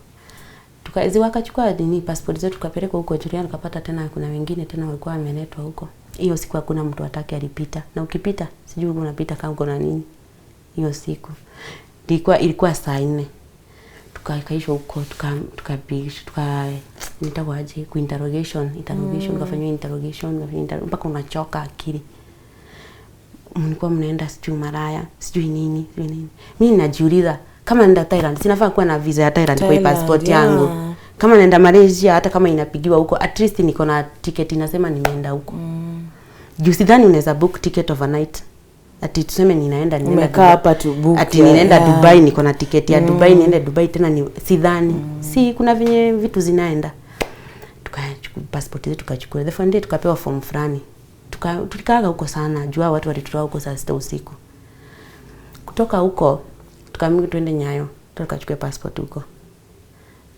[SPEAKER 1] Wakachukua passport zetu tukapelekwa huko Juliana, tukapata tena kuna wengine tena walikuwa wamenetwa huko. Hiyo siku hakuna mtu atake alipita. Na ukipita sijui unapita kama uko na nini. Hiyo siku ilikuwa saa 4. Tukaishwa huko nitawaje ku interrogation kafanywa interrogation mpaka unachoka akili. Mlikuwa mnaenda sijui Malaya sijui nini. Mimi najiuliza kama naenda Thailand sinafaa kuwa na visa ya Thailand kwa passport yangu. Kama naenda Malaysia hata kama inapigiwa huko at least niko na ticket inasema nimeenda huko. Juu sidhani unaweza book ticket overnight. Ati tuseme ninaenda
[SPEAKER 2] umekaa hapa tu book.
[SPEAKER 1] Ati ninaenda Dubai niko na ticket ya Dubai niende Dubai tena sidhani. Si kuna venye vitu zinaenda. Tukachukua passport yetu tukachukua. The following day tukapewa form fulani. Tulikaa huko sana. Jua watu walitoa huko saa 6 usiku. Kutoka huko tukaambiwa tuende Nyayo. Tukachukua passport huko.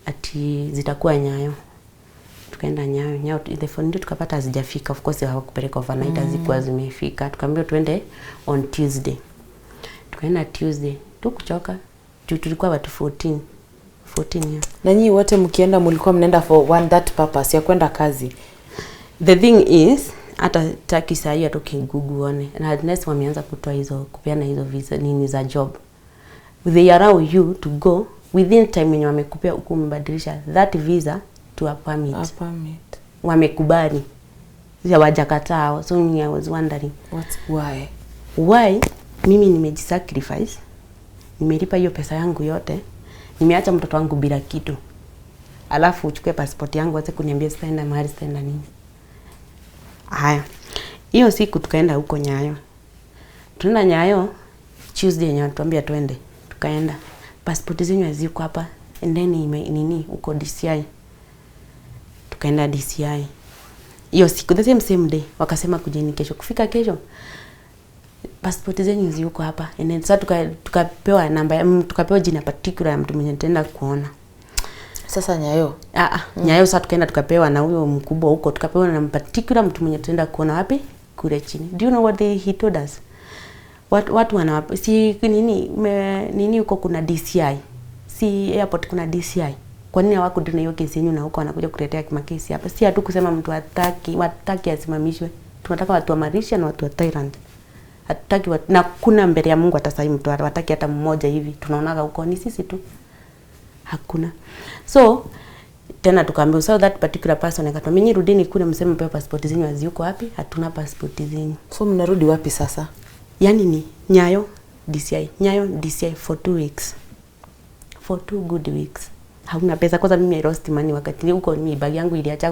[SPEAKER 1] Ati zitakuwa Nyayo. Tukaenda Nyayo. The following day tukapata hazijafika. Of course hawakupeleka overnight hazikuwa zimefika. Tukaambiwa tuende on Tuesday. Tukaenda Tuesday. Tukuchoka. Tulikuwa watu 14 yeah.
[SPEAKER 2] Na nyinyi wote mkienda mlikuwa mnaenda for that purpose ya kwenda kazi.
[SPEAKER 1] The thing is hata taki saa hiyo tukiguguone na adness wameanza kupeana hizo visa nini za job. They allow you to go within time when wamekupea huko umebadilisha that visa to a permit. Wamekubali. Hawajakataa. So I was wondering why mimi nimejisacrifice. Nimelipa hiyo pesa yangu yote. Nimeacha mtoto wangu bila kitu. Alafu uchukue passport yangu acha kuniambia sitaenda mahali sitaenda nini. Haya. Hiyo siku tukaenda huko Nyayo. Tunaenda Nyayo Tuesday yenyewe tuambia twende. Tukaenda. Passport zenyu ziko hapa. And then nini uko DCI. Tukaenda DCI. Hiyo siku the same day wakasema kujeni kesho. Kufika kesho passport zenyu ziko hapa. And then sasa tukapewa namba tukapewa jina particular ya mtu mwenye tutaenda kuona.
[SPEAKER 2] Sasa Nyayo.
[SPEAKER 1] Nyayo sasa tukaenda tukapewa na huyo mkubwa huko tukapewa na particular mtu mwenye tutaenda kuona wapi? Kule chini. Do you know what he told us? Watu si nini huko kuna DCI. Si airport kuna DCI. Kwa nini hawako tuna hiyo kesi yenu na huko wanakuja kutetea kama kesi hapa? Si hatu kusema mtu wataki asimamishwe. Tunataka watu wa Malaysia na watu wa Thailand. Hatutaki na kuna mbele ya Mungu atasai mtu wataki hata mmoja hivi. Tunaonaga huko ni sisi tu. Hakuna. So tena tukaambiwa so that particular person akatuambia nyinyi rudini kule mseme mpewe passport zenyu aziko wapi? Hatuna passport zenyu.
[SPEAKER 2] So mnarudi wapi sasa?
[SPEAKER 1] Yaani ni Nyayo DCI for 2 weeks. For 2 good weeks. Hauna pesa kwanza mimi lost money wakati huko mimi bag yangu iliacha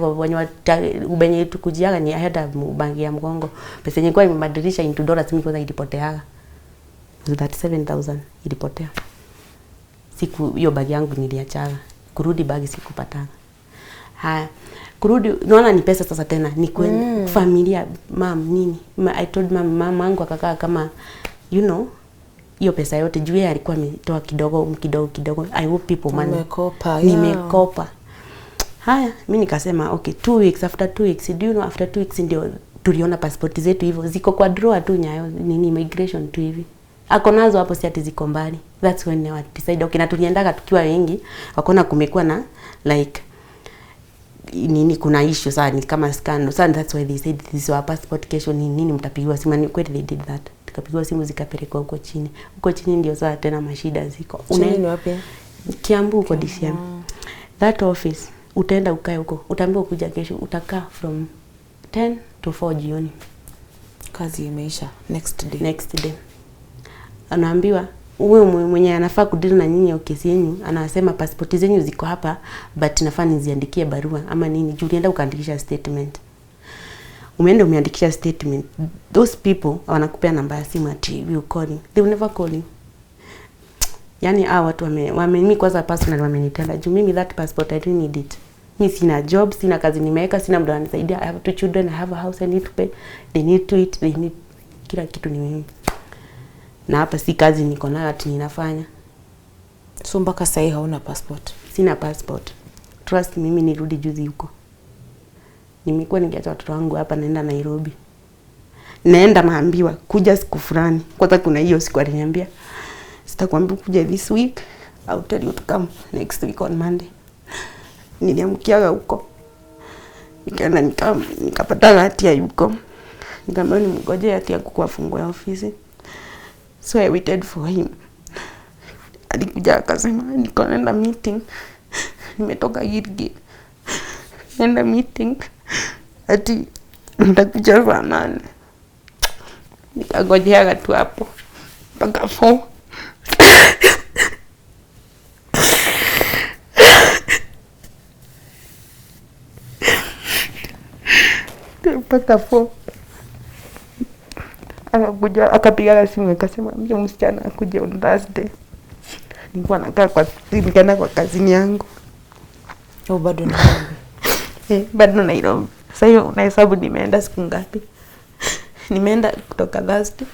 [SPEAKER 1] ubenye tukujiaga ni hata bag ya mgongo. Pesa yenyewe kwa imebadilisha into dollars mimi kwanza ilipotea. 37,000 ilipotea. Siku hiyo bag yangu niliacha. Kurudi bag sikupata. Haya. Kurudi unaona ni pesa sasa tena ni kwenda familia nini. I told mama yangu akakaa kama you know hiyo pesa yote juu yeye alikuwa ametoa kidogo. I hope people money. Nimekopa. Haya, mimi nikasema okay 2 weeks after 2 weeks do you know after 2 weeks ndio tuliona passport zetu hivyo ziko kwa drawer tu Nyayo nini immigration tu hivi. Ako nazo hapo si ati ziko mbali. That's when they decide okay na tuliendaga tukiwa wengi wakaona kumekuwa na like nini kuna issue sana ni kama scandal. So that's why they said this is our passport kesho nini mtapigiwa simu ni kweli they did that. tukapigiwa simu zikapelekwa huko chini. Huko chini ndio sasa tena mashida ziko.
[SPEAKER 2] Ni wapi?
[SPEAKER 1] Kiambu huko DCM. That office utaenda ukae huko. Utaambiwa kuja kesho, utakaa from 10 to 4 jioni.
[SPEAKER 2] Kazi imeisha next day.
[SPEAKER 1] Anaambiwa wewe mwenye anafaa kudili na nyinyi kesi yenu, anasema passport zenyu ziko hapa but nafaa niziandikie barua ama nini. Juu ulienda ukaandikisha statement. Umeenda umeandikisha statement. Those people wanakupea namba ya simu ati we call you. They will never call you. Yani hao watu mimi kwanza personally wamenitenda. Juu mimi that passport I don't need it. Mimi sina job, sina kazi nimeweka, sina mtu ananisaidia. I have 2 children, I have a house I need to pay. They need to eat, they need kila kitu ni mimi. Na hapa si kazi niko nayo ati ninafanya.
[SPEAKER 2] So mpaka sasa hauna passport?
[SPEAKER 1] Sina passport. Trust mimi nirudi juzi huko. Nimekuwa nikiacha watoto wangu hapa naenda Nairobi. Naenda maambiwa kuja siku fulani. Kwanza kuna hiyo siku aliniambia sitakwambia kuja this week. I'll tell you to come next week on Monday. Niliamkia huko. Nikaenda nikapata hati ya yuko. Nikamwambia nimgoje hati ya kukua fungu ya ofisi. So I waited for him. Alikuja akasema niko naenda meeting. Nimetoka Gilgil. Naenda meeting. Ati nitakuja saa 8. Nikangojea tu hapo mpaka 4. Mpaka 4. Akakuja akapiga simu akasema mje msichana akuje on Thursday. Nilikuwa nakaa nikaenda kwa kazini yangu.
[SPEAKER 2] Bado Nairobi?
[SPEAKER 1] Bado Nairobi. Sasa hiyo unahesabu nimeenda siku ngapi? Nimeenda kutoka Thursday.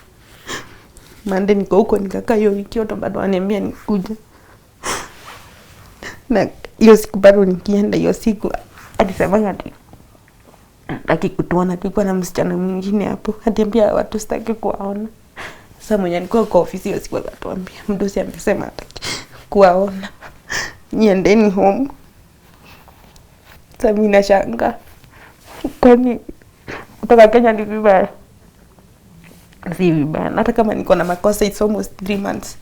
[SPEAKER 1] Monday niko huko nikakaa hiyo wiki yote bado ananiambia nikuje. Na hiyo siku bado nikienda hiyo siku alisema ati kutuona tulikuwa na msichana mwingine hapo. Atiambia watu sitaki kuwaona. Sasa mwenye alikuwa kwa ofisi hiyo siku akatuambia mdosi amesema hataki kuwaona. Niendeni home. Sasa mimi nashangaa. Kwani kutoka Kenya ni vibaya? Si vibaya. Hata kama niko na makosa it's almost 3 months.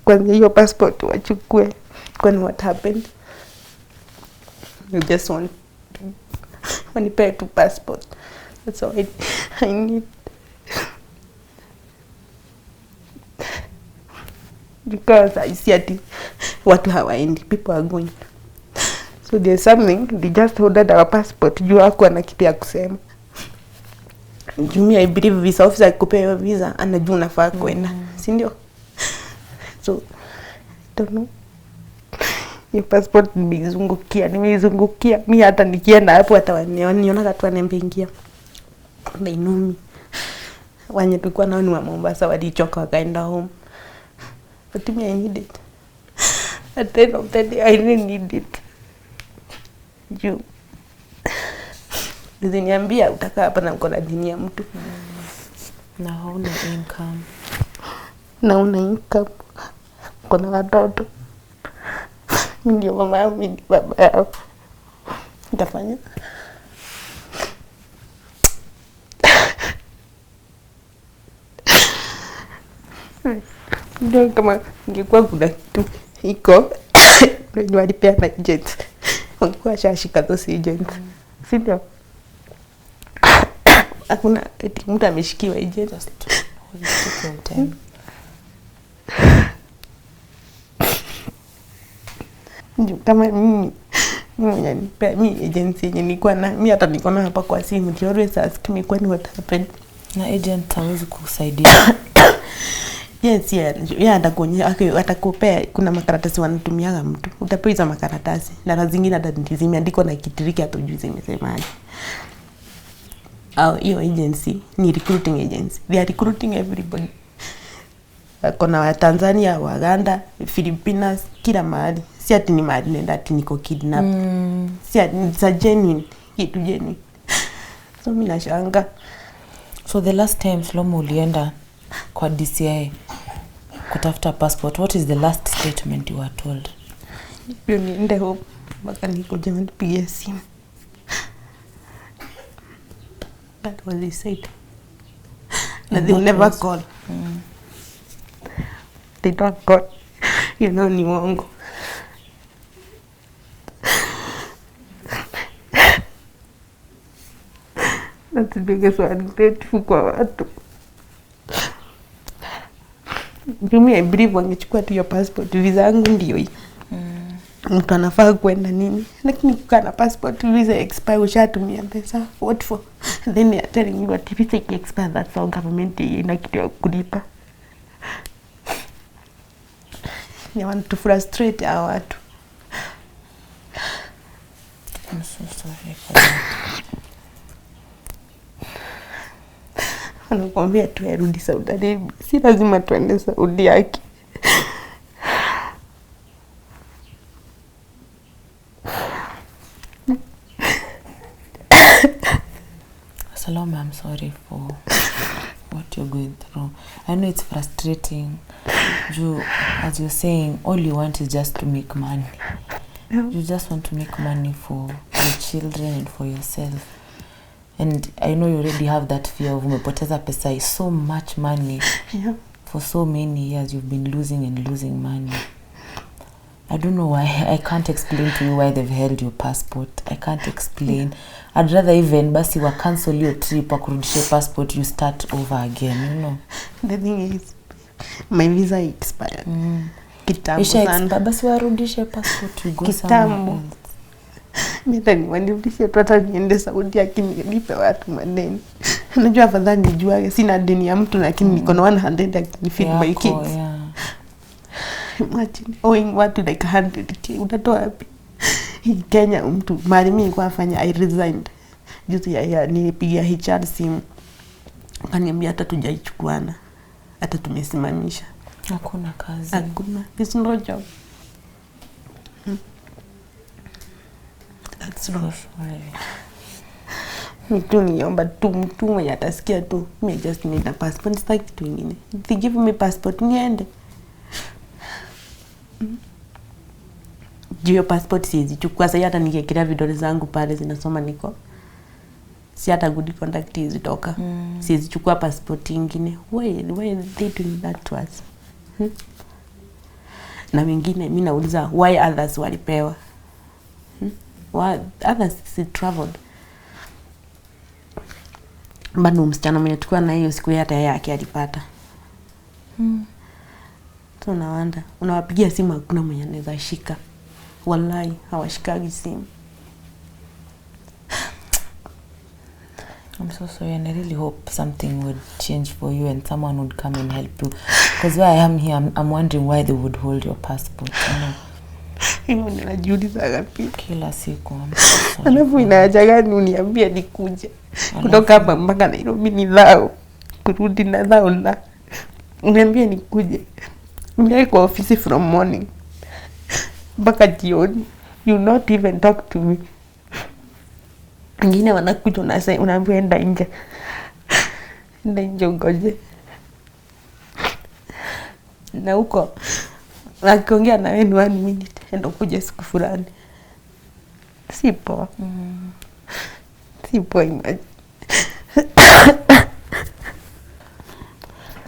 [SPEAKER 1] Kwanza hiyo passport wachukue. Kwani what happened? You just want pay to passport. That's all I need. Because I see ati watu hawaendi, people are going. So there's something, they just ordered our passport. Juu hakuwa na kitu ya kusema. Juu I believe visa officer akikupea visa anajua unafaa kwenda, si ndio? So I don't know. Your passport nimezungukia. Mimi hata nikienda hapo wataniona katu anembingia. They know me. Wanye tulikuwa nao ni wa Mombasa walichoka wakaenda home. But me I need it. At the end of the day I really need it. You. Niziniambia utakaa hapa na uko na dini ya mtu.
[SPEAKER 2] Na hauna income.
[SPEAKER 1] Na una income. Kuna watoto. Mimi ndio mama yao, mimi ndio baba yao. Nitafanya. Ndio kama ingekuwa kuna kitu iko ndio walipea na agent. Wangekuwa shashika those agent. Si ndio? Hakuna eti mtu ameshikiwa agent. Ndio kama mimi nipea mimi agency yenye nilikuwa na mimi hata niko na hapa kwa simu ndio always ask me kwani what happened.
[SPEAKER 2] Na agent hawezi kukusaidia.
[SPEAKER 1] Yes, yeah, atakupea kuna makaratasi wanatumiaga mtu. Utapewa makaratasi. Na na zingine hata zimeandikwa na kitiriki hata ujui zimesemaje. Au hiyo agency ni recruiting agency. They are recruiting everybody. Kuna wa Tanzania, Uganda, Filipinas, kila mahali. Si ati ni mahali nenda ati niko kidnap. Si ati ni genuine, kitu genuine. So mimi nashanga.
[SPEAKER 2] So the last time Salome ulienda kwa DCI kutafuta passport, what is the last statement you were told?
[SPEAKER 1] You niende home mpaka nikuja nipigie simu. That was he said. And they'll never call. They don't call. You know, ni uongo. That's the biggest one. Grateful kwa watu. Mimi I believe wangechukua tu your passport. Visa yangu ndio hii. Mtu anafaa kwenda nini? Lakini kukaa na passport visa expire ushatumia pesa. What for? Then they are telling you what visa expire, that's all government ina kitu ya kulipa. They want to frustrate our watu.
[SPEAKER 2] I'm so sorry for that.
[SPEAKER 1] Anakuambia tu yarudi Saudi Arabia. Si lazima tuende Saudi yake.
[SPEAKER 2] Salome, I'm sorry for what you're going through. I know it's frustrating. As you're saying, all you want is just to make money.
[SPEAKER 1] Yeah.
[SPEAKER 2] You just want to make money for your children and for yourself. And I know you already have that fear of umepoteza pesa, is so much money.
[SPEAKER 1] Yeah.
[SPEAKER 2] For so many years, you've been losing and losing money. I don't know why. I can't explain to you why they've held your passport. I can't explain. I'd rather even basi wa cancel your trip, wakurudishe passport, you start over again, you know.
[SPEAKER 1] The thing is, my visa expired. Kitambo sana.
[SPEAKER 2] Basi warudishe passport, you go
[SPEAKER 1] Kitambo.
[SPEAKER 2] somewhere else.
[SPEAKER 1] Mimi niwanirudishe tu hata niende Saudi akinipe watu madeni. Unajua afadhali nijue sina deni ya mtu lakini niko na 100 akinifeed my kids.
[SPEAKER 2] Yeah.
[SPEAKER 1] Imagine owing watu like 100k, utatoa wapi? Hii Kenya mtu mali mimi nilikuwa nafanya, I resigned. Juzi ya nilipigia HR simu. Akaniambia hata tujaichukuana. Hata tumesimamisha.
[SPEAKER 2] Hakuna kazi.
[SPEAKER 1] Hakuna. There's no job. That's wrong. Mtu niomba tu mtu mwenye atasikia tu. Me just need a passport. Sitaki kitu ingine. They give me passport niende. Juu passport siwezi chukua sasa, hata nikiekelea vidole zangu pale zinasoma niko. Si hata good contact zitoka. Siwezi chukua passport ingine. Why they doing that to us? Na wengine mimi nauliza why others walipewa? Why others traveled? Bado msichana mwenye tukua na hiyo siku hata yake alipata. So nawanda, unawapigia simu hakuna mwenye anaweza shika. Wallahi hawashikagi simu.
[SPEAKER 2] I'm so sorry, and I really hope something would change for you and someone would come and help you. Because where I am here, I'm wondering why they would hold your passport.
[SPEAKER 1] Hiyo ninajiuliza ngapi
[SPEAKER 2] kila siku.
[SPEAKER 1] Alafu inaacha gani uniambia nikuje kutoka hapa mpaka Nairobi ni dhao, kurudi na dhao na uniambia nikuje. Mimi kwa ofisi from morning mpaka jioni, you not even talk to me. Wengine wanakuja unaambia enda nje. Enda nje ungoje. Na huko akiongea na wewe 1 minute enda kuja siku fulani. Sipo. Sipo imagine.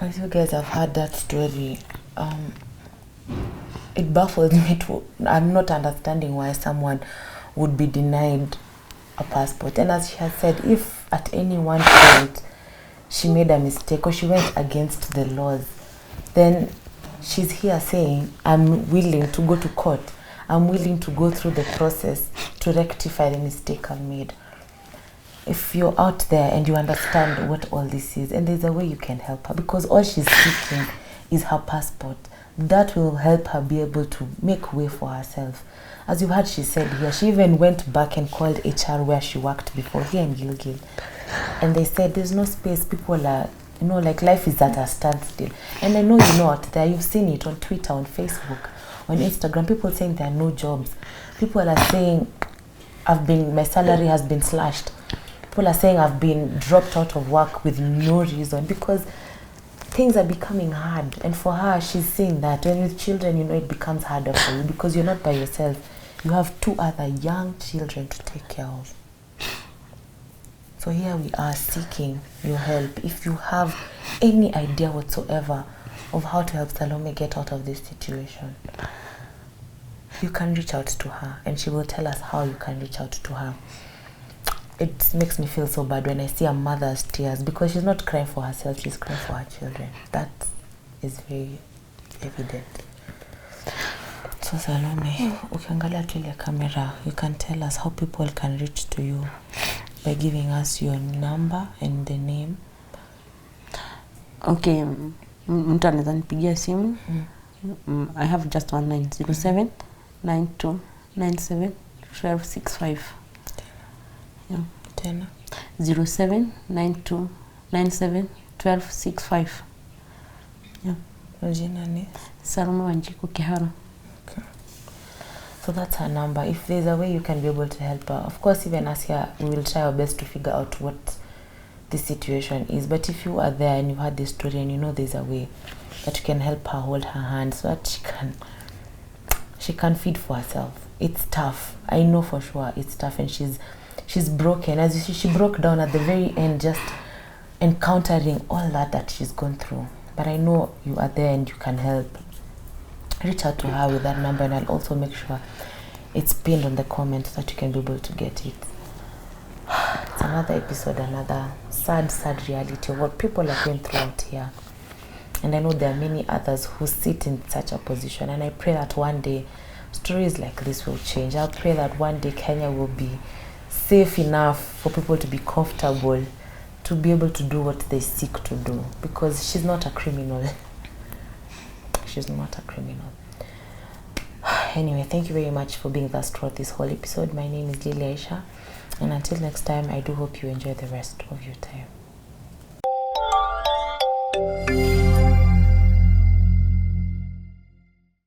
[SPEAKER 2] As you guys have heard that story, it baffles me too. I'm not understanding why someone would be denied a passport. And as she has said, if at any one point she made a mistake or she went against the laws, then she's here saying, I'm willing to go to court. I'm willing to go through the process to rectify the mistake I've made. If you're out there and you understand what all this is, and there's a way you can help her, because all she's seeking is her passport. That will help her be able to make way for herself. As you've heard, she said here, she even went back and called HR where she worked before, here in Gilgil. And they said there's no space. People are, you know, like life is at a standstill. And I know you know out there, you've seen it on Twitter, on Facebook, on Instagram, people saying there are no jobs. People are saying, my salary has been slashed. People are saying I've been dropped out of work with no reason, because things are becoming hard. And for her, she's saying that when with children, you know, it becomes harder for you because you're not by yourself. You have 2 other young children to take care of. So here we are seeking your help. If you have any idea whatsoever of how to help Salome get out of this situation, you can reach out to her and she will tell us how you can reach out to her. It makes me feel so bad when I see a mother's tears, because she's not crying for herself, she's crying for her children. That is very evident. So Salome, ukiangalia tu ile camera, you can tell us how people can reach to you by giving us your number and the name.
[SPEAKER 1] Okay, mtu anaweza nipigia simu. I have just one line, 07 92 97 1265. Yeah.
[SPEAKER 2] Tena
[SPEAKER 1] 07 92 97 1265. Yeah.
[SPEAKER 2] Jina ni
[SPEAKER 1] Salome Wanjiku Kihara.
[SPEAKER 2] Okay. So that's her number. If there's a way you can be able to help her, of course, even us here, we will try our best to figure out what this situation is. But if you are there and you heard this story and you know there's a way that you can help her, hold her hand so that she can feed for herself. It's tough. I know for sure it's tough, and she's broken. As you see, she broke down at the very end, just encountering all that she's gone through. But I know you are there and you can help. Reach out to her with that number, and I'll also make sure it's pinned on the comment so that you can be able to get it. It's another episode, another sad reality of what people are going through out here. And I know there are many others who sit in such a position, and I pray that one day stories like this will change. I pray that one day Kenya will be safe enough for people to be comfortable, to be able to do what they seek to do, because she's not a criminal. She's not a criminal. Anyway, thank you very much for being with us throughout this whole episode. My name is Lily Aisha, and until next time, I do hope you enjoy the rest of your time.